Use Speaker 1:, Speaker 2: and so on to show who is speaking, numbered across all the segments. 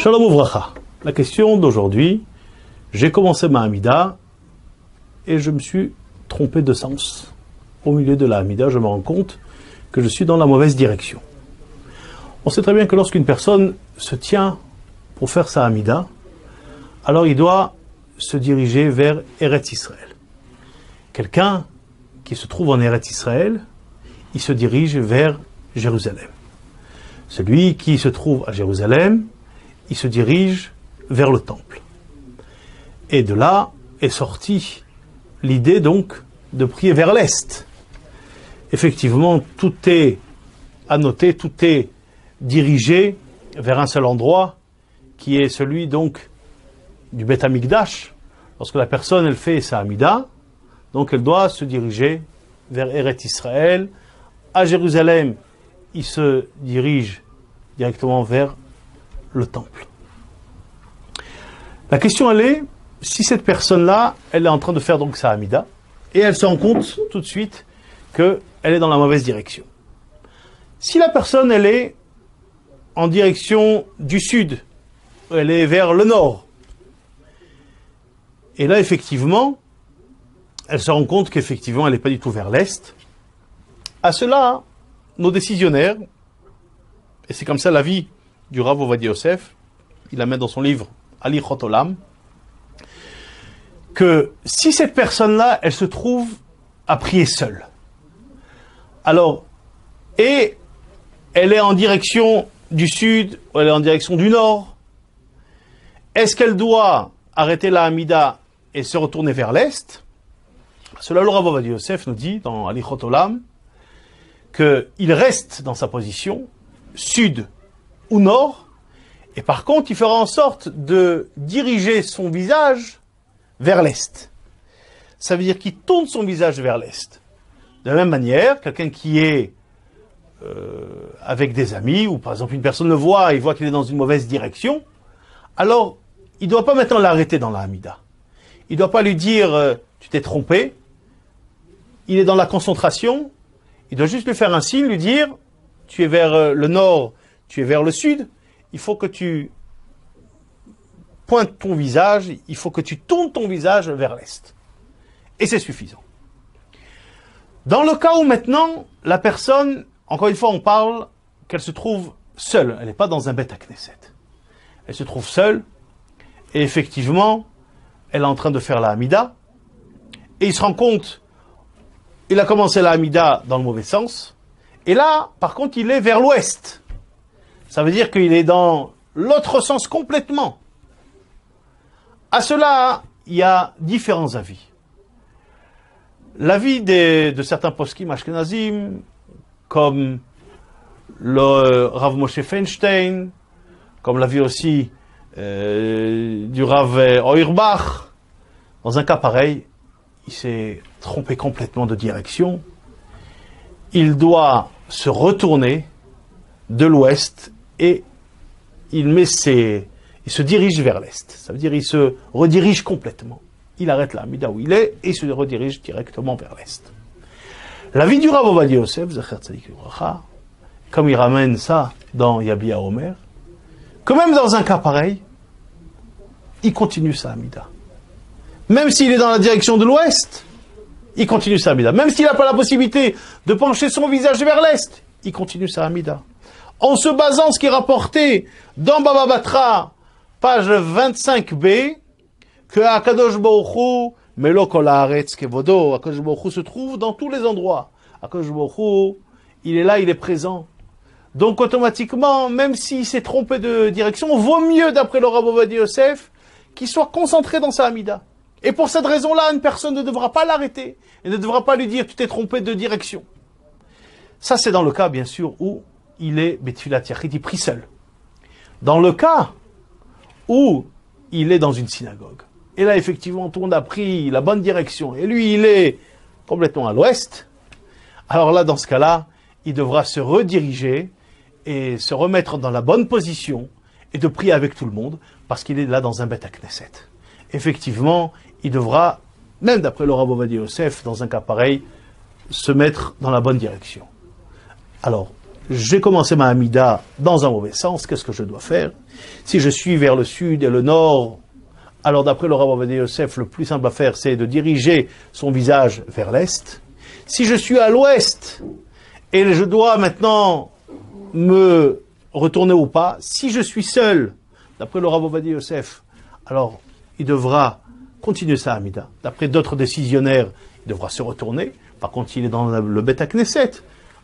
Speaker 1: Shalom Uvracha. La question d'aujourd'hui, j'ai commencé ma Hamida et je me suis trompé de sens. Au milieu de la Hamida, je me rends compte que je suis dans la mauvaise direction. On sait très bien que lorsqu'une personne se tient pour faire sa Hamida, alors il doit se diriger vers Eretz Israël. Quelqu'un qui se trouve en Eretz Israël, il se dirige vers Jérusalem. Celui qui se trouve à Jérusalem, il se dirige vers le temple. Et de là est sortie l'idée donc de prier vers l'est. Effectivement, tout est annoté, tout est dirigé vers un seul endroit, qui est celui donc du Beth Amikdash. Lorsque la personne elle fait sa Hamida, donc elle doit se diriger vers Eretz Israël. À Jérusalem, il se dirige directement vers le temple. La question elle est, si cette personne-là, elle est en train de faire donc sa Hamida, et elle se rend compte tout de suite qu'elle est dans la mauvaise direction. Si la personne elle est en direction du sud, elle est vers le nord, et là effectivement, elle se rend compte qu'effectivement elle n'est pas du tout vers l'est, à cela, nos décisionnaires, et c'est comme ça la vie du Rav Ovadia Yosef, il la met dans son livre Alichot Olam, que si cette personne-là, elle se trouve à prier seule, alors, et elle est en direction du sud, ou elle est en direction du nord, est-ce qu'elle doit arrêter la Hamida et se retourner vers l'est? Cela, le Rav Ovadia Yosef nous dit dans Alichot Olam qu'il reste dans sa position, sud ou nord, et par contre, il fera en sorte de diriger son visage vers l'est. Ça veut dire qu'il tourne son visage vers l'est. De la même manière, quelqu'un qui est avec des amis, ou par exemple une personne le voit, il voit qu'il est dans une mauvaise direction, alors il ne doit pas maintenant l'arrêter dans la Hamida. Il ne doit pas lui dire tu t'es trompé, il est dans la concentration, il doit juste lui faire un signe, lui dire tu es vers le nord, tu es vers le sud, il faut que tu pointes ton visage, il faut que tu tournes ton visage vers l'est. Et c'est suffisant. Dans le cas où maintenant, la personne, encore une fois on parle qu'elle se trouve seule, elle n'est pas dans un Beth Knesset. Elle se trouve seule, et effectivement, elle est en train de faire la Hamida, et il se rend compte, il a commencé la Hamida dans le mauvais sens, et là, par contre, il est vers l'ouest. Ça veut dire qu'il est dans l'autre sens complètement. À cela, il y a différents avis. L'avis de certains poskim ashkenazim, comme le Rav Moshe Feinstein, comme l'avis aussi du Rav Auerbach, dans un cas pareil, il s'est trompé complètement de direction. Il doit se retourner de l'ouest et il se dirige vers l'est. Ça veut dire qu'il se redirige complètement. Il arrête la Hamida où il est et il se redirige directement vers l'est. La vie du Rav Ovadia Yosef, Zecher Tzadik Livracha, comme il ramène ça dans Yabia Omer, que même dans un cas pareil, il continue sa Hamida. Même s'il est dans la direction de l'ouest, il continue sa Hamida. Même s'il n'a pas la possibilité de pencher son visage vers l'est, il continue sa Hamida. En se basant ce qui est rapporté dans Baba Batra, page 25b, que Akadosh Baruch Hu, Melo Kol Haaretz Kevodo, Akadosh Baruch Hu se trouve dans tous les endroits. Akadosh Baruch Hu, il est là, il est présent. Donc automatiquement, même s'il s'est trompé de direction, vaut mieux, d'après le Rav Ovadia Yosef, qu'il soit concentré dans sa Hamida. Et pour cette raison-là, une personne ne devra pas l'arrêter et ne devra pas lui dire tu t'es trompé de direction. Ça, c'est dans le cas, bien sûr, où il est Betfilat Yachid, il prie seul. Dans le cas où il est dans une synagogue, et là, effectivement, tout le monde a pris la bonne direction, et lui, il est complètement à l'ouest, alors là, dans ce cas-là, il devra se rediriger et se remettre dans la bonne position et de prier avec tout le monde, parce qu'il est là dans un Beth Knesset. Effectivement, il devra, même d'après le Rav Ovadia Yosef, dans un cas pareil, se mettre dans la bonne direction. Alors, j'ai commencé ma Hamida dans un mauvais sens, qu'est-ce que je dois faire? Si je suis vers le sud et le nord, alors d'après le Rav Ovadia Yosef, le plus simple à faire, c'est de diriger son visage vers l'est. Si je suis à l'ouest, et je dois maintenant me retourner au pas, si je suis seul, d'après le Rav Ovadia Yosef, alors il devra continuer sa Hamida. D'après d'autres décisionnaires, il devra se retourner. Par contre, s'il est dans le Bet Knesset,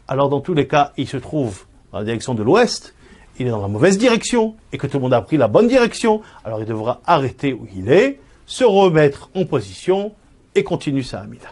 Speaker 1: alors dans tous les cas, il se trouve dans la direction de l'ouest, il est dans la mauvaise direction, et que tout le monde a pris la bonne direction, alors il devra arrêter où il est, se remettre en position, et continuer sa Hamida.